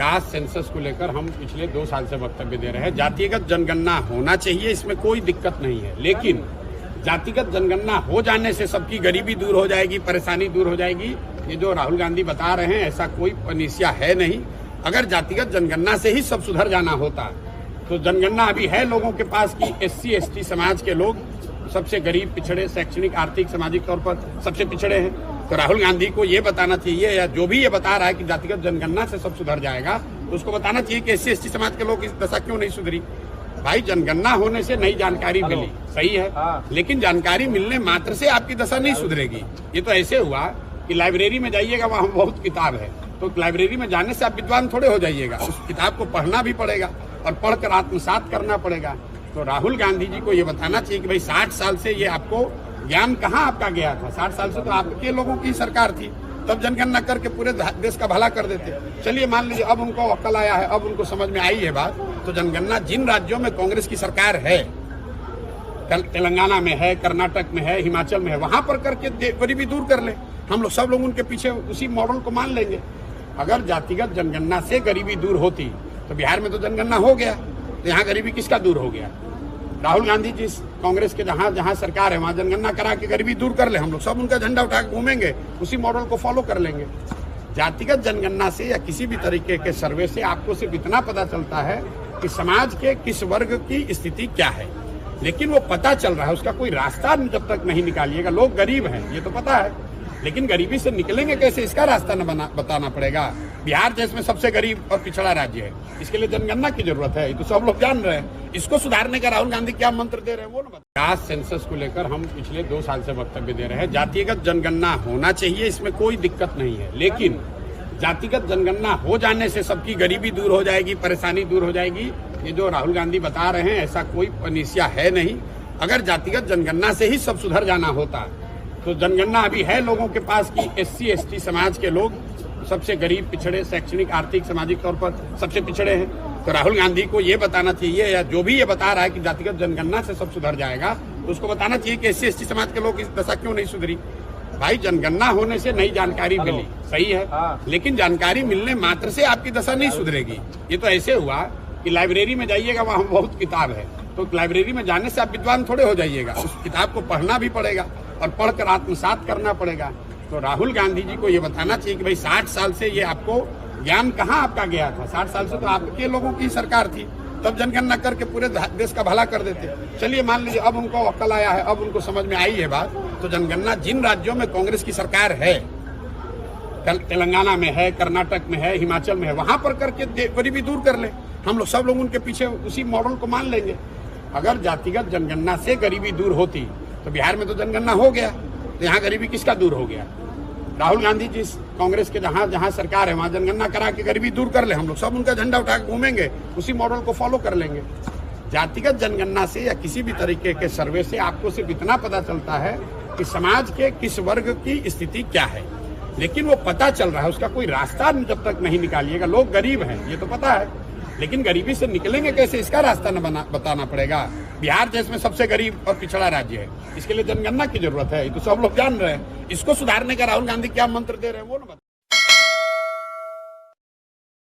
Caste census को लेकर हम पिछले 2 साल से वक्तव्य दे रहे हैं। जातिगत जनगणना होना चाहिए, इसमें कोई दिक्कत नहीं है, लेकिन जातिगत जनगणना हो जाने से सबकी गरीबी दूर हो जाएगी, परेशानी दूर हो जाएगी, ये जो राहुल गांधी बता रहे हैं ऐसा कोई निश्चय है नहीं। अगर जातिगत जनगणना से ही सब सुधर जाना होता तो जनगणना अभी है लोगों के पास कि SC ST समाज के लोग सबसे गरीब, पिछड़े, शैक्षणिक, आर्थिक, सामाजिक तौर पर सबसे पिछड़े हैं। तो राहुल गांधी को ये बताना चाहिए, या जो भी ये बता रहा है कि जातिगत जनगणना से सब सुधर जाएगा, तो उसको बताना चाहिए कि SC ST समाज के लोग इस दशा क्यों नहीं सुधरी। भाई, जनगणना होने से नई जानकारी मिली, सही है, लेकिन जानकारी मिलने मात्र से आपकी दशा नहीं सुधरेगी। ये तो ऐसे हुआ कि लाइब्रेरी में जाइएगा, वहाँ बहुत किताब है, तो लाइब्रेरी में जाने से आप विद्वान थोड़े हो जाइएगा, उस किताब को पढ़ना भी पड़ेगा और पढ़कर आत्मसात करना पड़ेगा। तो राहुल गांधी जी को ये बताना चाहिए कि भाई 60 साल से ये आपको ज्ञान कहाँ आपका गया था। 60 साल से तो आपके लोगों की सरकार थी, तब जनगणना करके पूरे देश का भला कर देते। चलिए मान लीजिए अब उनको अक्ल आया है, अब उनको समझ में आई है बात, तो जनगणना जिन राज्यों में कांग्रेस की सरकार है, तेलंगाना में है, कर्नाटक में है, हिमाचल में है, वहां पर करके गरीबी दूर कर ले। हम लोग सब लोग उनके पीछे उसी मॉडल को मान लेंगे। अगर जातिगत जनगणना से गरीबी दूर होती तो बिहार में तो जनगणना हो गया, तो यहाँ गरीबी किसका दूर हो गया। राहुल गांधी जी कांग्रेस के जहां सरकार है वहां जनगणना करा के गरीबी दूर कर ले, हम लोग सब उनका झंडा उठा के घूमेंगे, उसी मॉडल को फॉलो कर लेंगे। जातिगत जनगणना से या किसी भी तरीके के सर्वे से आपको सिर्फ इतना पता चलता है कि समाज के किस वर्ग की स्थिति क्या है, लेकिन वो पता चल रहा है, उसका कोई रास्ता जब तक नहीं निकालिएगा। लोग गरीब हैं ये तो पता है, लेकिन गरीबी से निकलेंगे कैसे, इसका रास्ता बताना पड़ेगा। बिहार देश में सबसे गरीब और पिछड़ा राज्य है, इसके लिए जनगणना की जरूरत है, ये तो सब लोग जान रहे हैं। इसको सुधारने का राहुल गांधी क्या मंत्र दे रहे हैं वो ना। कास्ट सेंसस को लेकर हम पिछले 2 साल से वक्तव्य दे रहे हैं। जातिगत जनगणना होना चाहिए, इसमें कोई दिक्कत नहीं है, लेकिन जातिगत जनगणना हो जाने से सबकी गरीबी दूर हो जाएगी, परेशानी दूर हो जाएगी, ये जो राहुल गांधी बता रहे हैं ऐसा कोई निश्चय है नहीं। अगर जातिगत जनगणना से ही सब सुधर जाना होता तो जनगणना अभी है लोगों के पास कि SC ST समाज के लोग सबसे गरीब, पिछड़े, शैक्षणिक, आर्थिक, सामाजिक तौर पर सबसे पिछड़े हैं। तो राहुल गांधी को ये बताना चाहिए, या जो भी ये बता रहा है कि जातिगत जनगणना से सब सुधर जाएगा, तो उसको बताना चाहिए कि SC ST समाज के लोग इस दशा क्यों नहीं सुधरी। भाई, जनगणना होने से नई जानकारी मिली, सही है, लेकिन जानकारी मिलने मात्र से आपकी दशा नहीं सुधरेगी। ये तो ऐसे हुआ कि लाइब्रेरी में जाइएगा, वहाँ बहुत किताब है, तो लाइब्रेरी में जाने से आप विद्वान थोड़े हो जाइएगा, उस किताब को पढ़ना भी पड़ेगा और पढ़कर आत्मसात करना पड़ेगा। तो राहुल गांधी जी को ये बताना चाहिए कि भाई 60 साल से ये आपको ज्ञान कहाँ आपका गया था। 60 साल से तो आपके लोगों की सरकार थी, तब जनगणना करके पूरे देश का भला कर देते। चलिए मान लीजिए अब उनको अक्ल आया है, अब उनको समझ में आई है बात, तो जनगणना जिन राज्यों में कांग्रेस की सरकार है, तेलंगाना में है, कर्नाटक में है, हिमाचल में है, वहां पर करके गरीबी दूर कर ले। हम लोग सब लोग उनके पीछे उसी मॉडल को मान लेंगे। अगर जातिगत जनगणना से गरीबी दूर होती तो बिहार में तो जनगणना हो गया, तो यहाँ गरीबी किसका दूर हो गया। राहुल गांधी जी कांग्रेस के जहां सरकार है वहां जनगणना करा के गरीबी दूर कर ले, हम लोग सब उनका झंडा उठा के घूमेंगे, उसी मॉडल को फॉलो कर लेंगे। जातिगत जनगणना से या किसी भी तरीके के सर्वे से आपको सिर्फ इतना पता चलता है कि समाज के किस वर्ग की स्थिति क्या है, लेकिन वो पता चल रहा है, उसका कोई रास्ता जब तक नहीं निकालिएगा। लोग गरीब हैं ये तो पता है, लेकिन गरीबी से निकलेंगे कैसे, इसका रास्ता बताना पड़ेगा। बिहार देश में सबसे गरीब और पिछड़ा राज्य है, इसके लिए जनगणना की जरूरत है, ये तो सब लोग जान रहे हैं। इसको सुधारने का राहुल गांधी क्या मंत्र दे रहे हैं वो ना।